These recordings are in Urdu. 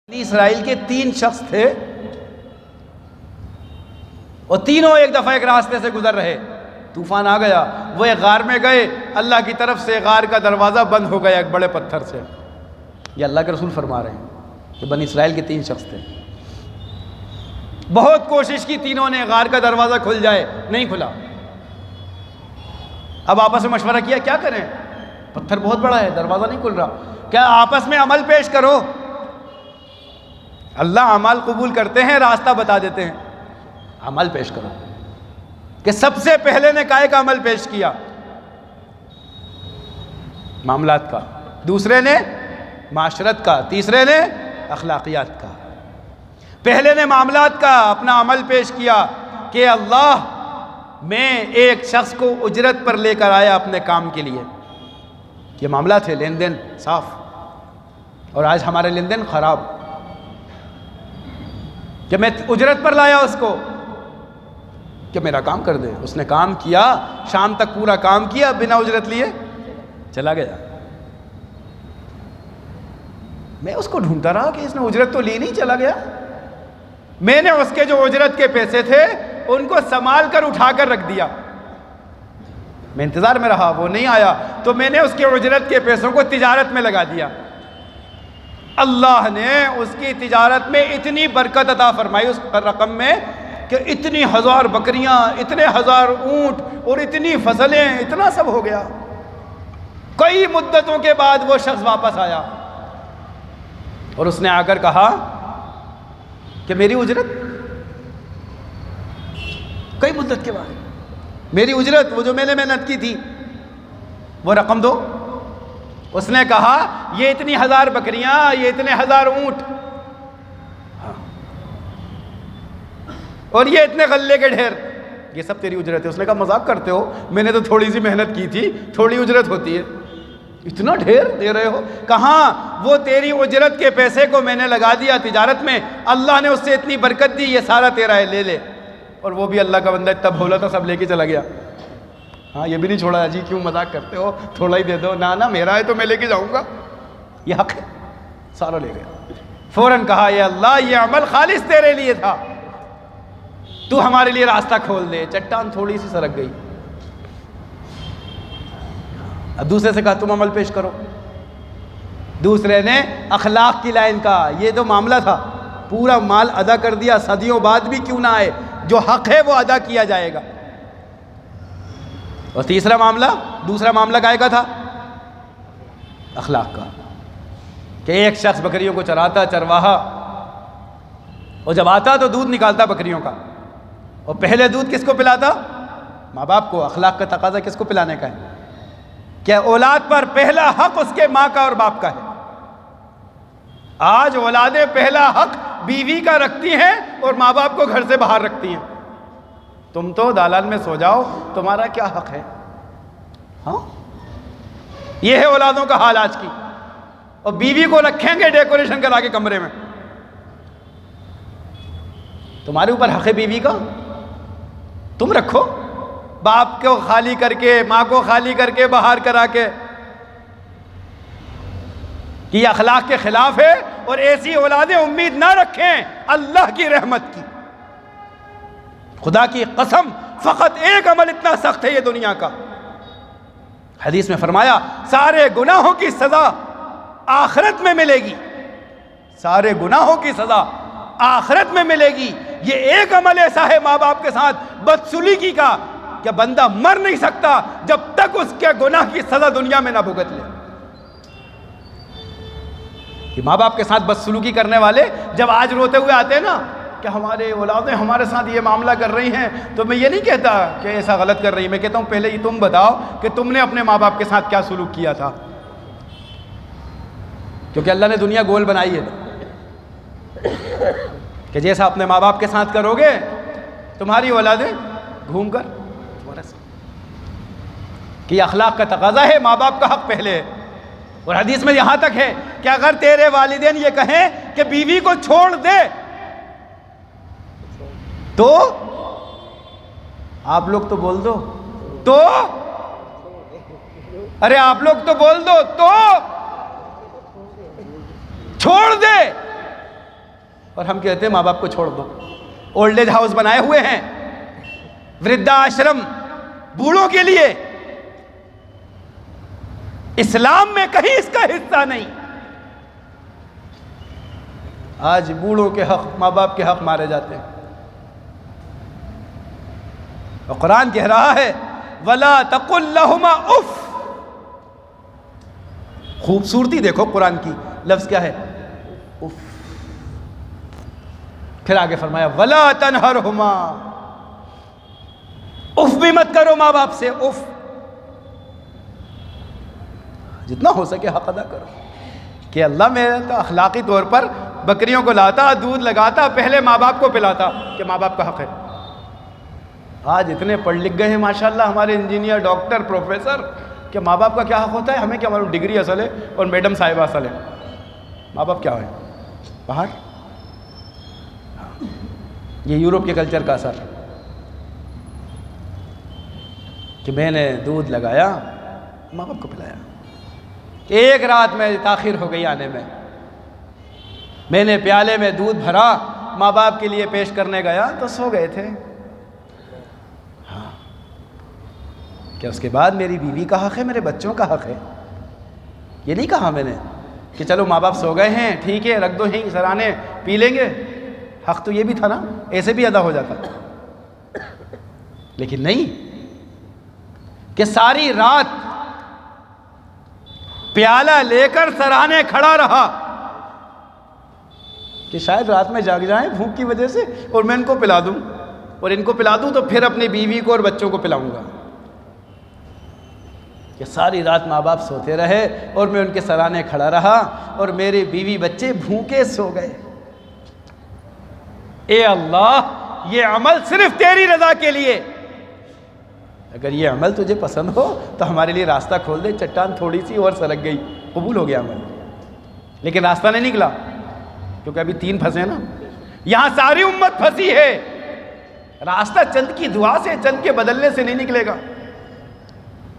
اسرائیل کے 3 شخص تھے اور تینوں ایک دفعہ ایک راستے سے گزر رہے، طوفان آ گیا، وہ ایک غار میں گئے، اللہ کی طرف سے غار کا دروازہ بند ہو گیا ایک بڑے پتھر سے۔ یہ اللہ کے رسول فرما رہے ہیں کہ بنی اسرائیل کے 3 شخص تھے، بہت کوشش کی تینوں نے غار کا دروازہ کھل جائے، نہیں کھلا۔ اب آپس میں مشورہ کیا کیا کریں، پتھر بہت بڑا ہے، دروازہ نہیں کھل رہا، کیا آپس میں عمل پیش کرو؟ اللہ اعمال قبول کرتے ہیں، راستہ بتا دیتے ہیں، عمل پیش کرو۔ کہ سب سے پہلے نے کائے کا عمل پیش کیا؟ معاملات کا، دوسرے نے معاشرت کا، تیسرے نے اخلاقیات کا۔ پہلے نے معاملات کا اپنا عمل پیش کیا کہ اللہ میں ایک شخص کو اجرت پر لے کر آیا اپنے کام کے لیے۔ یہ معاملہ تھے، لین دین صاف، اور آج ہمارے لین دین خراب، کہ میں اجرت پر لایا اس کو کہ میرا کام کر دے، اس نے کام کیا، شام تک پورا کام کیا، بنا اجرت لیے چلا گیا۔ میں اس کو ڈھونڈتا رہا کہ اس نے اجرت تو لی نہیں، چلا گیا۔ میں نے اس کے جو اجرت کے پیسے تھے ان کو سنبھال کر اٹھا کر رکھ دیا، میں انتظار میں رہا، وہ نہیں آیا تو میں نے اس کے اجرت کے پیسوں کو تجارت میں لگا دیا۔ اللہ نے اس کی تجارت میں اتنی برکت عطا فرمائی اس رقم میں کہ اتنی 1000 بکریاں، اتنے 1000 اونٹ اور اتنی فصلیں، اتنا سب ہو گیا۔ کئی مدتوں کے بعد وہ شخص واپس آیا اور اس نے آ کر کہا کہ میری اجرت، کئی مدت کے بعد میری اجرت، وہ جو میں نے محنت کی تھی، وہ رقم دو۔ اس نے کہا یہ اتنی 1000 بکریاں، یہ اتنے 1000 اونٹ، اور یہ اتنے غلے کے ڈھیر، یہ سب تیری اجرت ہے۔ اس نے کہا مذاق کرتے ہو، میں نے تو تھوڑی سی محنت کی تھی، تھوڑی اجرت ہوتی ہے، اتنا ڈھیر دے رہے ہو؟ کہاں، وہ تیری اجرت کے پیسے کو میں نے لگا دیا تجارت میں، اللہ نے اس سے اتنی برکت دی، یہ سارا تیرا ہے، لے لے۔ اور وہ بھی اللہ کا بندہ اتنا بھولا تھا، سب لے کے چلا گیا۔ ہاں یہ بھی نہیں چھوڑا، جی کیوں مذاق کرتے ہو، تھوڑا ہی دے دو، نہ میرا ہے تو میں لے کے جاؤں گا، یہ حق ہے، سارا لے گیا۔ فوراً کہا یا اللہ یہ عمل خالص تیرے لیے تھا، تو ہمارے لیے راستہ کھول دے۔ چٹان تھوڑی سی سرک گئی۔ اب دوسرے سے کہا تم عمل پیش کرو۔ دوسرے نے اخلاق کی لائن کا، یہ تو معاملہ تھا، پورا مال ادا کر دیا، صدیوں بعد بھی کیوں نہ آئے، جو حق ہے وہ ادا کیا جائے گا۔ اور تیسرا معاملہ، دوسرا معاملہ کائے کا تھا؟ اخلاق کا، کہ ایک شخص بکریوں کو چراتا، چرواہا، اور جب آتا تو دودھ نکالتا بکریوں کا، اور پہلے دودھ کس کو پلاتا؟ ماں باپ کو۔ اخلاق کا تقاضا کس کو پلانے کا ہے؟ کہ اولاد پر پہلا حق اس کے ماں کا اور باپ کا ہے۔ آج اولادیں پہلا حق بیوی کا رکھتی ہیں اور ماں باپ کو گھر سے باہر رکھتی ہیں۔ تم تو دالان میں سو جاؤ، تمہارا کیا حق ہے؟ ہاں یہ ہے اولادوں کا حال آج کی۔ اور بیوی کو رکھیں گے ڈیکوریشن کرا کے کمرے میں، تمہارے اوپر حق ہے بیوی کا، تم رکھو، باپ کو خالی کر کے، ماں کو خالی کر کے، باہر کرا کے، کہ یہ اخلاق کے خلاف ہے۔ اور ایسی اولادیں امید نہ رکھیں اللہ کی رحمت کی۔ خدا کی قسم، فقط ایک عمل اتنا سخت ہے یہ دنیا کا، حدیث میں فرمایا سارے گناہوں کی سزا آخرت میں ملے گی، سارے گناہوں کی سزا آخرت میں ملے گی۔ یہ ایک عمل ایسا ہے ماں باپ کے ساتھ بدسلوکی کا کہ بندہ مر نہیں سکتا جب تک اس کے گناہ کی سزا دنیا میں نہ بھگت لے۔ کہ ماں باپ کے ساتھ بدسلوکی کرنے والے جب آج روتے ہوئے آتے ہیں نا کہ ہمارے اولادیں ہمارے ساتھ یہ معاملہ کر رہی ہیں، تو میں یہ نہیں کہتا کہ ایسا غلط کر رہی ہیں، میں کہتا ہوں پہلے یہ تم بتاؤ کہ تم نے اپنے ماں باپ کے ساتھ کیا سلوک کیا تھا، کیونکہ اللہ نے دنیا گول بنائی ہے کہ جیسا اپنے ماں باپ کے ساتھ کرو گے تمہاری اولادیں گھوم کر تمہارے ساتھ۔ کہ اخلاق کا تقاضا ہے، ماں باپ کا حق پہلے ہے۔ اور حدیث میں یہاں تک ہے کہ اگر تیرے والدین یہ کہیں کہ بیوی کو چھوڑ دے تو آپ لوگ تو بول دو، تو ارے آپ لوگ تو بول دو، تو چھوڑ دے، اور ہم کہتے ہیں ماں باپ کو چھوڑ دو. اولڈ ایج ہاؤس بنائے ہوئے ہیں, وردھا آشرم بوڑھوں کے لیے. اسلام میں کہیں اس کا حصہ نہیں. آج بوڑھوں کے حق, ماں باپ کے حق مارے جاتے ہیں. اور قرآن کہہ رہا ہے وَلَا تَقُلْ لَهُمَا اُفْ. خوبصورتی دیکھو قرآن کی, لفظ کیا ہے؟ اف. پھر آگے فرمایا وَلَا تَنْهَرْهُمَا. اف بھی مت کرو ماں باپ سے, اف. جتنا ہو سکے حق ادا کرو. کہ اللہ میرے تو اخلاقی طور پر بکریوں کو لاتا, دودھ لگاتا, پہلے ماں باپ کو پلاتا کہ ماں باپ کا حق ہے. آج اتنے پڑھ لکھ گئے ہیں ماشاءاللہ ہمارے انجینئر, ڈاکٹر, پروفیسر, کہ ماں باپ کا کیا حق ہوتا ہے. ہمیں کیا معلوم, ڈگری اصل ہے اور میڈم صاحبہ اصل ہے. ماں باپ کیا ہے باہر. یہ یورپ کے کلچر کا اثر کہ میں نے دودھ لگایا, ماں باپ کو پلایا. ایک رات میں تاخیر ہو گئی آنے میں نے پیالے میں دودھ بھرا, ماں باپ کے لیے پیش کرنے گیا تو سو گئے تھے. ہاں, کیا اس کے بعد میری بیوی کا حق ہے, میرے بچوں کا حق ہے؟ یہ نہیں کہا میں نے کہ چلو ماں باپ سو گئے ہیں ٹھیک ہے رکھ دو یہیں سرانے پی لیں گے. حق تو یہ بھی تھا نا, ایسے بھی ادا ہو جاتا. لیکن نہیں, کہ ساری رات پیالہ لے کر سرانے کھڑا رہا کہ شاید رات میں جاگ جائیں بھوک کی وجہ سے اور میں ان کو پلا دوں, اور ان کو پلا دوں تو پھر اپنی بیوی کو اور بچوں کو پلاؤں گا. کہ ساری رات ماں باپ سوتے رہے اور میں ان کے سرانے کھڑا رہا اور میرے بیوی بچے بھوکے سو گئے. اے اللہ, یہ عمل صرف تیری رضا کے لیے. اگر یہ عمل تجھے پسند ہو تو ہمارے لیے راستہ کھول دے. چٹان تھوڑی سی اور سرک گئی, قبول ہو گیا عمل. لیکن راستہ نہیں نکلا کیونکہ ابھی 3 پھنسے ہیں نا. یہاں ساری امت پھنسی ہے. راستہ چند کی دعا سے, چند کے بدلنے سے نہیں نکلے گا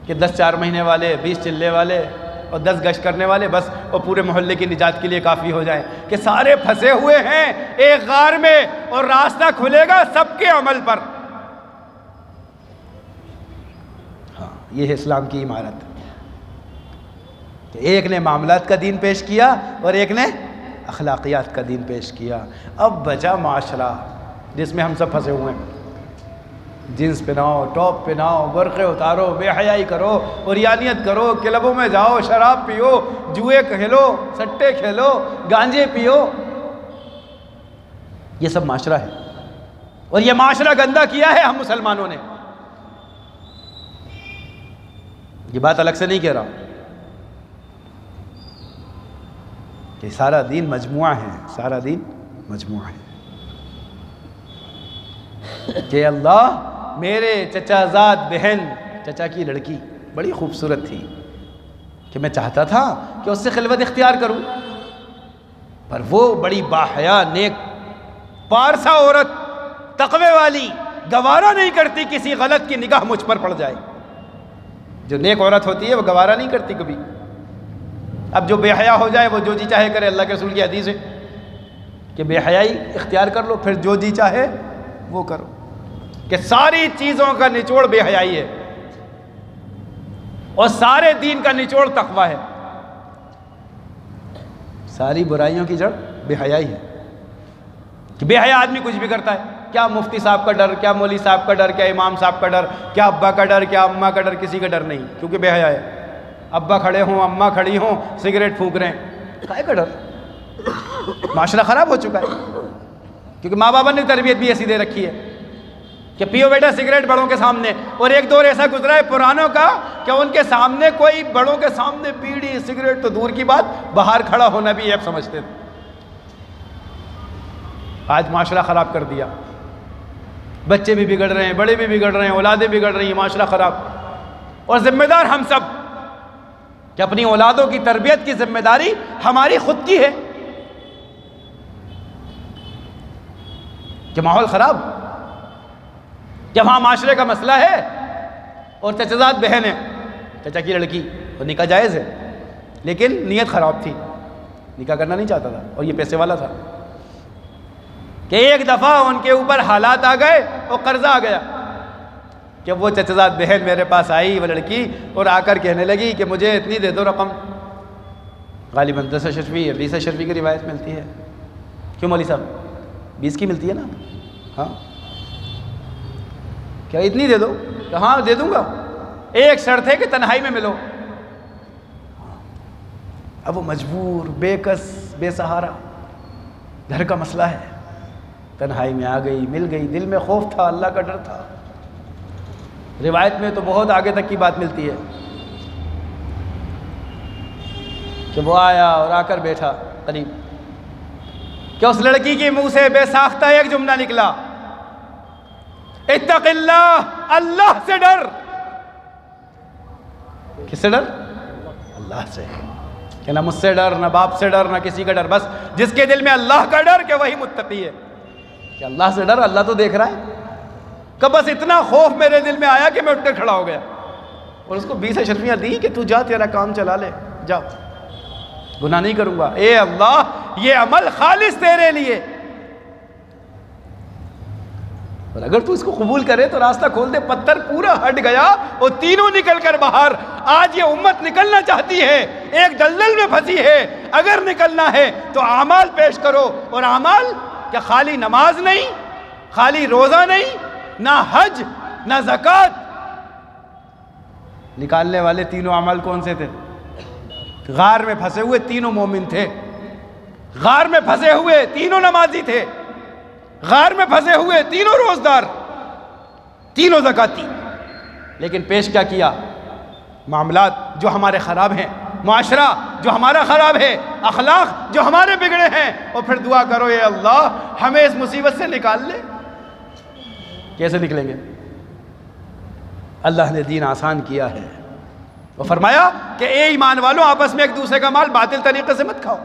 کہ 10 4 مہینے والے, 20 چلے والے اور 10 گشت کرنے والے بس اور پورے محلے کی نجات کے لیے کافی ہو جائیں. کہ سارے پھنسے ہوئے ہیں ایک غار میں اور راستہ کھلے گا سب کے عمل پر. ہاں, یہ ہے اسلام کی عمارت. کہ ایک نے معاملات کا دین پیش کیا اور ایک نے اخلاقیات کا دین پیش کیا. اب بچا معاشرہ جس میں ہم سب پھنسے ہوئے ہیں. جینس پہناؤ, ٹاپ پہناؤ, برقعے اتارو, بے حیائی کرو, عریانیت کرو, کلبوں میں جاؤ, شراب پیو, جوئے کھیلو, سٹے کھیلو, گانجے پیو. یہ سب معاشرہ ہے اور یہ معاشرہ گندہ کیا ہے ہم مسلمانوں نے. یہ بات الگ سے نہیں کہہ رہا کہ سارا دین مجموعہ ہے, سارا دین مجموعہ ہے. کہ اللہ میرے چچا زاد بہن, چچا کی لڑکی بڑی خوبصورت تھی کہ میں چاہتا تھا کہ اس سے خلوت اختیار کروں, پر وہ بڑی باحیا نیک پارسا عورت, تقوی والی, گوارا نہیں کرتی کسی غلط کی نگاہ مجھ پر پڑ جائے. جو نیک عورت ہوتی ہے وہ گوارا نہیں کرتی کبھی. اب جو بے حیا ہو جائے وہ جو جی چاہے کرے. اللہ کے رسول کی حدیث ہے کہ بے حیائی اختیار کر لو, پھر جو جی چاہے وہ کرو. کہ ساری چیزوں کا نچوڑ بے حیائی ہے اور سارے دین کا نچوڑ تقوی ہے. ساری برائیوں کی جڑ بے حیائی ہے. کہ بے حیا آدمی کچھ بھی کرتا ہے. کیا مفتی صاحب کا ڈر, کیا مولوی صاحب کا ڈر, کیا امام صاحب کا ڈر, کیا ابا کا ڈر, کیا اماں کا ڈر, کسی کا ڈر نہیں, کیونکہ بے حیا ہے. ابا کھڑے ہوں, اماں کھڑی ہوں, سگریٹ پھونک رہے ہیں, کائے کا ڈر. معاشرہ خراب ہو چکا ہے کیونکہ ماں بابا نے تربیت بھی ایسی دے رکھی ہے کہ پیو بیٹا سگریٹ بڑوں کے سامنے. اور ایک دور ایسا گزرا ہے پرانوں کا کہ ان کے سامنے کوئی بڑوں کے سامنے بیڑی سگریٹ تو دور کی بات, باہر کھڑا ہونا بھی عیب سمجھتے تھے. آج معاشرہ خراب کر دیا. بچے بھی بگڑ رہے ہیں, بڑے بھی بگڑ رہے ہیں, اولادیں بگڑ رہی ہیں, معاشرہ خراب. اور ذمہ دار ہم سب کہ اپنی اولادوں کی تربیت کی ذمہ داری ہماری خود کی ہے. کہ ماحول خراب, جب ہاں معاشرے کا مسئلہ ہے اور چچا زاد بہن ہے, چچا کی لڑکی, اور نکاح جائز ہے لیکن نیت خراب تھی, نکاح کرنا نہیں چاہتا تھا اور یہ پیسے والا تھا. کہ ایک دفعہ ان کے اوپر حالات آ گئے اور قرضہ آ گیا کہ وہ چچزاد بہن میرے پاس آئی، وہ لڑکی، اور آ کر کہنے لگی کہ مجھے اتنی دے دو رقم. غالباً 10 اشرفی یا 20 اشرفی کی روایت ملتی ہے. کیوں مولوی صاحب 20 کی ملتی ہے نا؟ ہاں کیا اتنی دے دو؟ کہ ہاں دے دوں گا، ایک شرط ہے کہ تنہائی میں ملو. اب وہ مجبور، بے کس، بے سہارا، گھر کا مسئلہ ہے، تنہائی میں آ گئی، مل گئی. دل میں خوف تھا، اللہ کا ڈر تھا. روایت میں تو بہت آگے تک کی بات ملتی ہے کہ وہ آیا اور آ کر بیٹھا قریب، کہ اس لڑکی کے منہ سے بے ساختہ ایک جملہ نکلا، اتق اللہ، اللہ سے ڈر. کس سے ڈر؟ اللہ سے. کہ نہ مجھ سے ڈر، نہ باپ سے ڈر، نہ کسی کا ڈر، بس جس کے دل میں اللہ کا ڈر کہ وہی متقی ہے. کہ اللہ سے ڈر، اللہ تو دیکھ رہا ہے. کہ بس اتنا خوف میرے دل میں آیا کہ میں اٹھ کر کھڑا ہو گیا اور اس کو 20 اشرفیاں دی کہ تو جا، تیرا کام چلا لے، جا، گناہ نہیں کروں گا. اے اللہ یہ عمل خالص تیرے لیے، اور اگر تو اس کو قبول کرے تو راستہ کھول دے. پتھر پورا ہٹ گیا اور تینوں نکل کر باہر. آج یہ امت نکلنا چاہتی ہے، ایک دلدل میں پھنسی ہے. اگر نکلنا ہے تو اعمال پیش کرو. اور اعمال کیا خالی نماز نہیں، خالی روزہ نہیں، نہ حج، نہ زکوٰۃ. نکالنے والے تینوں اعمال کون سے تھے؟ غار میں پھنسے ہوئے تینوں مومن تھے، غار میں پھنسے ہوئے تینوں نمازی تھے، غار میں پھنسے ہوئے تینوں روزدار، تینوں زکاتی. لیکن پیش کیا کیا؟ معاملات جو ہمارے خراب ہیں، معاشرہ جو ہمارا خراب ہے، اخلاق جو ہمارے بگڑے ہیں. اور پھر دعا کرو اے اللہ ہمیں اس مصیبت سے نکال لے. کیسے نکلیں گے؟ اللہ نے دین آسان کیا ہے. وہ فرمایا کہ اے ایمان والوں، آپس میں ایک دوسرے کا مال باطل طریقے سے مت کھاؤ.